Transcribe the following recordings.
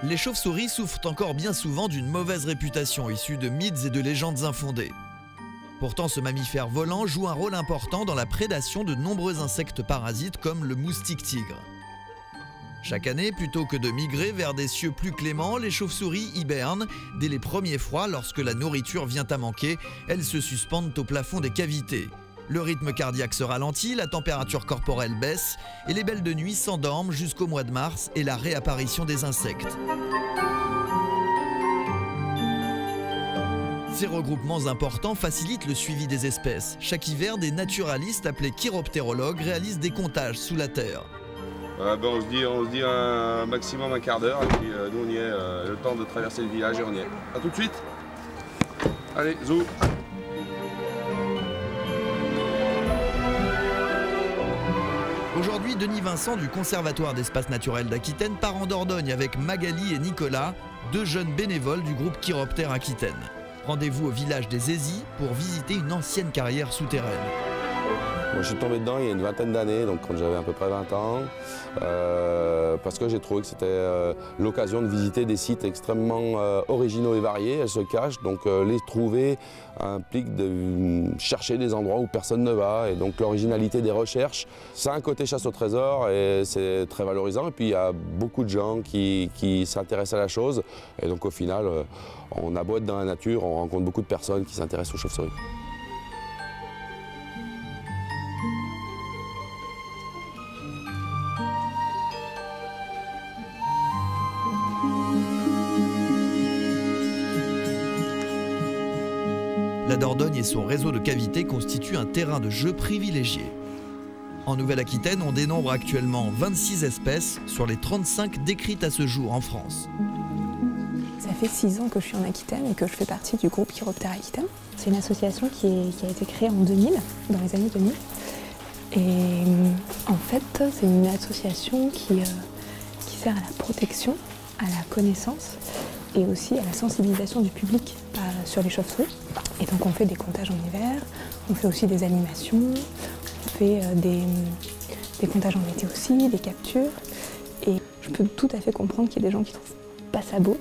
les chauves-souris souffrent encore bien souvent d'une mauvaise réputation issue de mythes et de légendes infondées. Pourtant, ce mammifère volant joue un rôle important dans la prédation de nombreux insectes parasites comme le moustique-tigre. Chaque année, plutôt que de migrer vers des cieux plus cléments, les chauves-souris hibernent. Dès les premiers froids, lorsque la nourriture vient à manquer, elles se suspendent au plafond des cavités. Le rythme cardiaque se ralentit, la température corporelle baisse et les belles de nuit s'endorment jusqu'au mois de mars et la réapparition des insectes. Ces regroupements importants facilitent le suivi des espèces. Chaque hiver, des naturalistes appelés chiroptérologues réalisent des comptages sous la terre. On se dit un maximum un quart d'heure et puis nous on y est, le temps de traverser le village et on y est. A tout de suite. Allez, zou. Aujourd'hui, Denis Vincent du Conservatoire d'Espaces Naturels d'Aquitaine part en Dordogne avec Magali et Nicolas, deux jeunes bénévoles du groupe Chiroptère Aquitaine. Rendez-vous au village des Aisies pour visiter une ancienne carrière souterraine. Moi, je suis tombé dedans il y a une vingtaine d'années, donc quand j'avais à peu près 20 ans, parce que j'ai trouvé que c'était l'occasion de visiter des sites extrêmement originaux et variés. Elles se cachent, donc les trouver implique de chercher des endroits où personne ne va. Et donc l'originalité des recherches, ça a un côté chasse au trésor et c'est très valorisant. Et puis il y a beaucoup de gens qui s'intéressent à la chose. Et donc au final, on a beau être dans la nature, on rencontre beaucoup de personnes qui s'intéressent aux chauves-souris. La Dordogne et son réseau de cavités constituent un terrain de jeu privilégié. En Nouvelle-Aquitaine, on dénombre actuellement 26 espèces sur les 35 décrites à ce jour en France. Ça fait 6 ans que je suis en Aquitaine et que je fais partie du groupe Chiroptère Aquitaine. C'est une association qui a été créée en 2000, dans les années 2000. Et en fait, c'est une association qui sert à la protection, à la connaissance et aussi à la sensibilisation du public sur les chauves-souris. Et donc on fait des comptages en hiver, on fait aussi des animations, on fait des comptages en été aussi, des captures. Et je peux tout à fait comprendre qu'il y a des gens qui trouvent pas ça beau.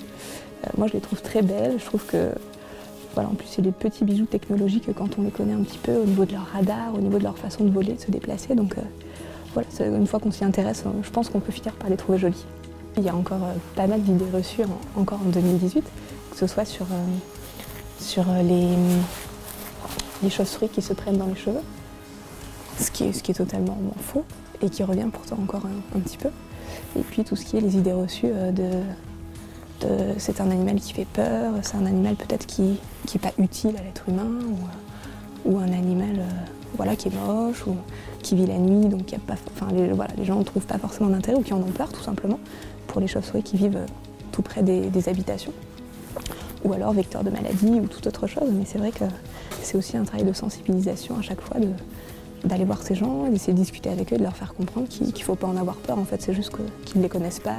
Moi je les trouve très belles, je trouve que voilà, en plus c'est des petits bijoux technologiques quand on les connaît un petit peu au niveau de leur radar, au niveau de leur façon de voler, de se déplacer. Donc voilà, une fois qu'on s'y intéresse, je pense qu'on peut finir par les trouver jolies. Il y a encore pas mal d'idées reçues encore en 2018, que ce soit sur les chauves-souris qui se prennent dans les cheveux, ce qui est totalement faux et qui revient pourtant encore un petit peu. Et puis tout ce qui est les idées reçues c'est un animal qui fait peur, c'est un animal peut-être qui n'est pas utile à l'être humain, ou un animal voilà, qui est moche, ou qui vit la nuit, donc les gens ne trouvent pas forcément d'intérêt ou qui en ont peur tout simplement pour les chauves-souris qui vivent tout près des habitations. Ou alors vecteurs de maladies ou toute autre chose, mais c'est vrai que c'est aussi un travail de sensibilisation à chaque fois d'aller voir ces gens, d'essayer de discuter avec eux, de leur faire comprendre qu'il ne faut pas en avoir peur. En fait, c'est juste qu'ils ne les connaissent pas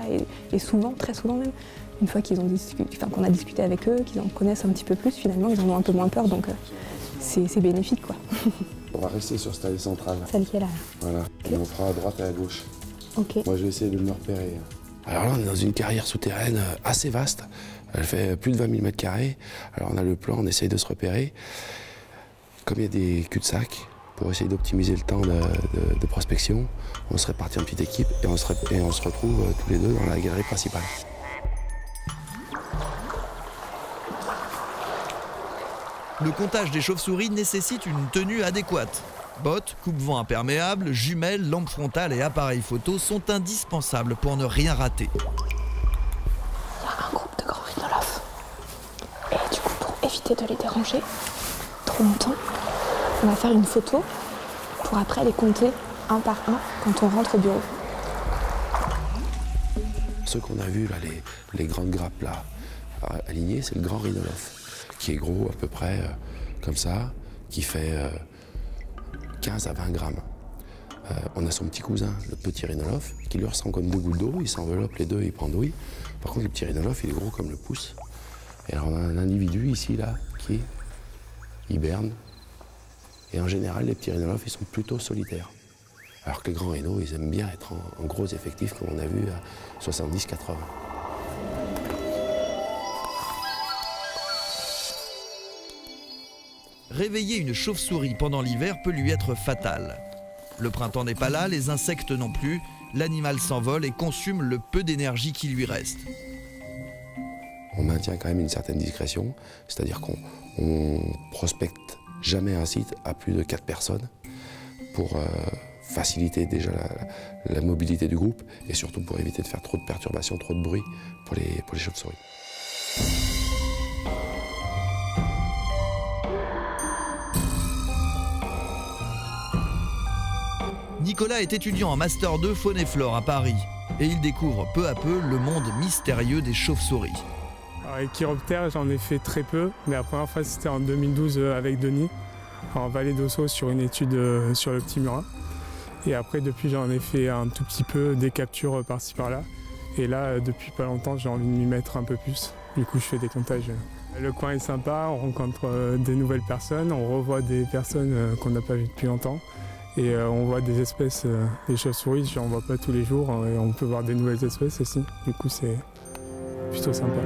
et souvent, très souvent même, une fois qu'on a discuté avec eux, qu'ils en connaissent un petit peu plus, finalement, ils en ont un peu moins peur, donc c'est bénéfique, quoi. On va rester sur cette allée centrale. Celle qui est là. Voilà, okay. Et on fera à droite et à gauche. Okay. Moi, je vais essayer de me repérer. Alors là, on est dans une carrière souterraine assez vaste. Elle fait plus de 20 000 m². Alors on a le plan, on essaye de se repérer. Comme il y a des cul-de-sac, pour essayer d'optimiser le temps de prospection, on se répartit en petite équipe et on se retrouve tous les deux dans la galerie principale. Le comptage des chauves-souris nécessite une tenue adéquate. Bottes, coupe-vent imperméable, jumelles, lampe frontale et appareil photo sont indispensables pour ne rien rater. Il y a un groupe de grands rhinolophes. Et du coup, pour éviter de les déranger trop longtemps, on va faire une photo pour après les compter un par un quand on rentre au bureau. Ceux qu'on a vus, là, les grandes grappes là, alignées, c'est le grand rhinolophe, qui est gros à peu près comme ça, qui fait 15 à 20 grammes. On a son petit cousin, le petit rhinolophe, qui lui ressemble comme deux gouttes d'eau, il s'enveloppe les deux, il pendouille. Par contre, le petit rhinolophe, il est gros comme le pouce. Et alors, on a un individu ici, là, qui hiberne. Et en général, les petits rhinolophes, ils sont plutôt solitaires. Alors que les grands rhinos, ils aiment bien être en gros effectifs, comme on a vu à 70-80. Réveiller une chauve-souris pendant l'hiver peut lui être fatal. Le printemps n'est pas là, les insectes non plus. L'animal s'envole et consume le peu d'énergie qui lui reste. On maintient quand même une certaine discrétion, c'est-à-dire qu'on prospecte jamais un site à plus de 4 personnes pour faciliter déjà la mobilité du groupe et surtout pour éviter de faire trop de perturbations, trop de bruit pour les chauves-souris. Nicolas est étudiant en Master 2 Faune et Flore à Paris et il découvre peu à peu le monde mystérieux des chauves-souris. Les chiroptères, j'en ai fait très peu, mais la première fois c'était en 2012 avec Denis, en Vallée d'Ossau sur une étude sur le petit murin. Et après depuis j'en ai fait un tout petit peu, des captures par-ci par-là. Et là depuis pas longtemps j'ai envie de m'y mettre un peu plus, du coup je fais des comptages. Le coin est sympa, on rencontre des nouvelles personnes, on revoit des personnes qu'on n'a pas vues depuis longtemps. Et on voit des espèces, des chauves-souris, j'en vois pas tous les jours, et on peut voir des nouvelles espèces aussi, du coup c'est plutôt sympa.